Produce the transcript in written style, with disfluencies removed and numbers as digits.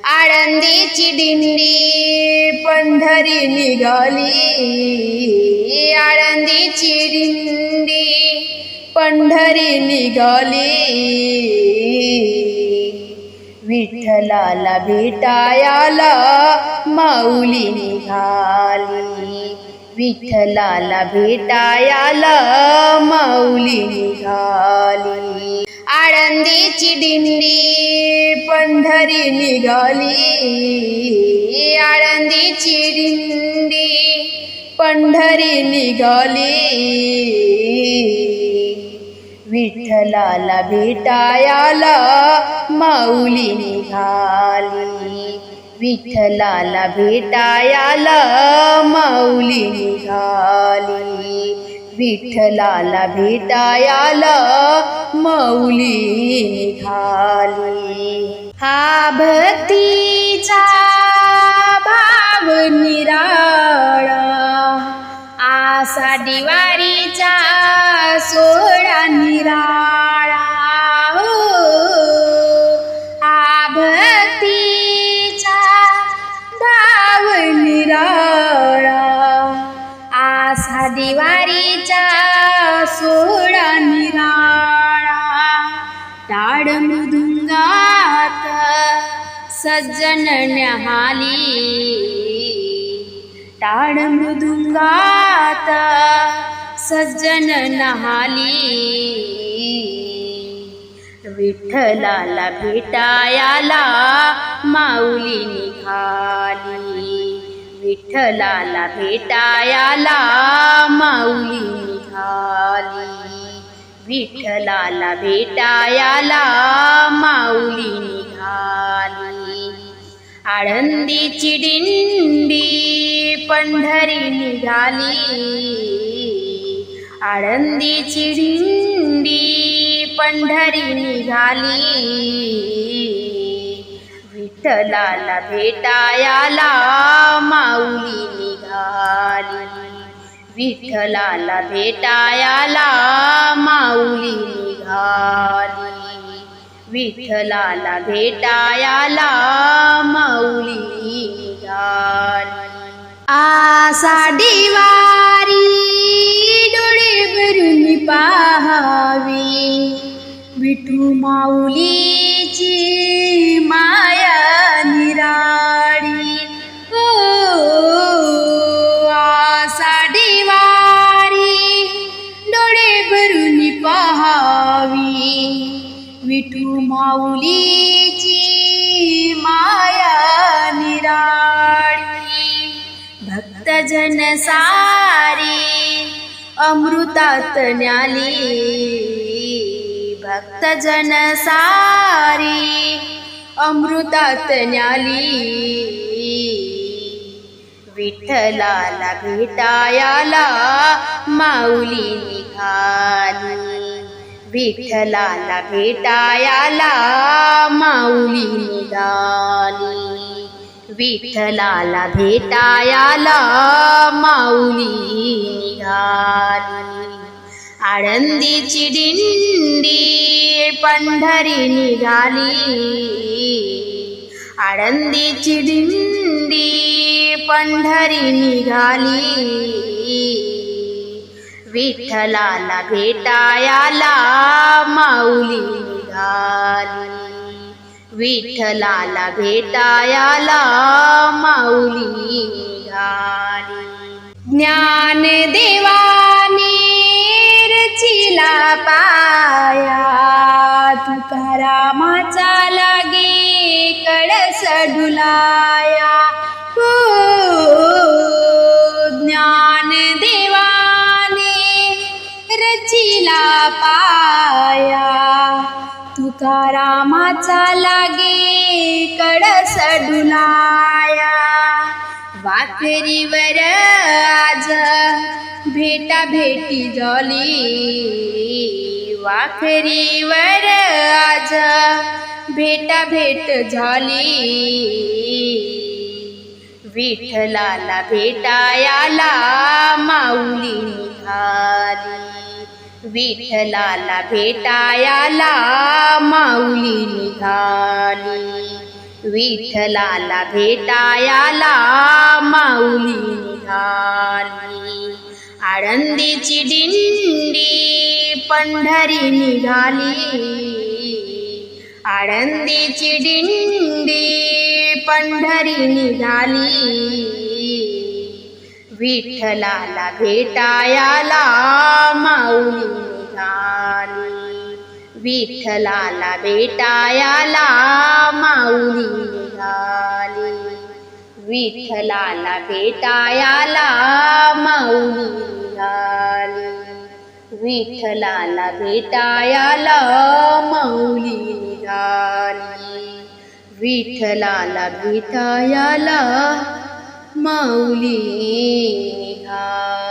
आळंदीची दिंडी पंढरी निघाली, आळंदीची दिंडी पंढरी निघाली, विठ्ठलाला भेटायला माऊली निघाली, विठ्ठलाला भेटायला माऊली निघाली. आळंदीची दिंडी पंढरी निघाली, आळंदीची दिंडी पंढरी निघाली, विठ्ठलाला भेटायला माऊली निघाली, विठ्ठलाला भेटायला माऊली निघाली, विठ्ठलाला भेटायला माऊली निघाली. हा भक्तीचा भाव निराळा, आषाढी वारीचा सोहळा निराळा, हा भक्तीचा भाव निराळा, आषाढी वारीचा सोहळा निराळा, टाळ मृदुंगात सज्जन न्याहाली, टाळ मृदुंगात सज्जन न्याहाली, विठ्ठलाला भेटायला माऊली निघाली, विठ्ठलाला भेटायला माऊली निघाली, विठ्ठलाला भेटायला माऊली निघाली. आळंदीची दिंडी पंढरी निघाली, आळंदीची दिंडी पंढरी निघाली, विठ्ठलाला भेटायला माऊली निघाली, विठ्ठलाला भेटायला माऊली निघाली, विठ्ठलाला भेटायला माऊली निघाली. आषाढी वारी डोळे भरून पाहावी, विठू माऊलीची माया निराळी, हो आषाढी वारी डोळे भरून पाहावी, विठू माऊलीची माया निराळी, भक्तजन सारी अमृतात न्याली, भक्तजन सारी अमृतात न्याली, विठ्ठलाला भेटायला माऊली निघाली, विठ्ठलाला भेटायला माऊली निघाली, विठ्ठलाला भेटायला माऊली निघाली. आळंदीची दिंडी पंढरी निघाली, आळंदीची दिंडी पंढरी निघाली, विठ्ठलाला भेटायला माऊली निघाली, विठ्ठलाला भेटायला माऊली निघाली. ज्ञानदेवाने रचिला पाया, तुकारामाचा लागे कळस डुलाया, हो ज्ञानदेवाने रचिला पाया, तुकारामाचा लागे कळस डुलाया, वाखरीवर आज भेटा भेटी झाली, वाखरीवर आज भेटा भेट झाली, विठ्ठलाला भेटायला माऊली निघाली, विठ्ठलाला भेटायला माऊली निघाली, विठ्ठलाला भेटायाला माऊली निघाली. आळंदीची दिंडी पंढरी निघाली. आळंदीची दिंडी पंढरी निघाली. विठ्ठलाला भेटायाला माऊली निघाली. विठ्ठलाला भेटायाला माऊली निघाली. विठ्ठलाला भेटायाला माऊली निघाली. विठ्ठलाला भेटायाला माऊली निघाली. विठ्ठलाला भेटायाला माऊली निघाली.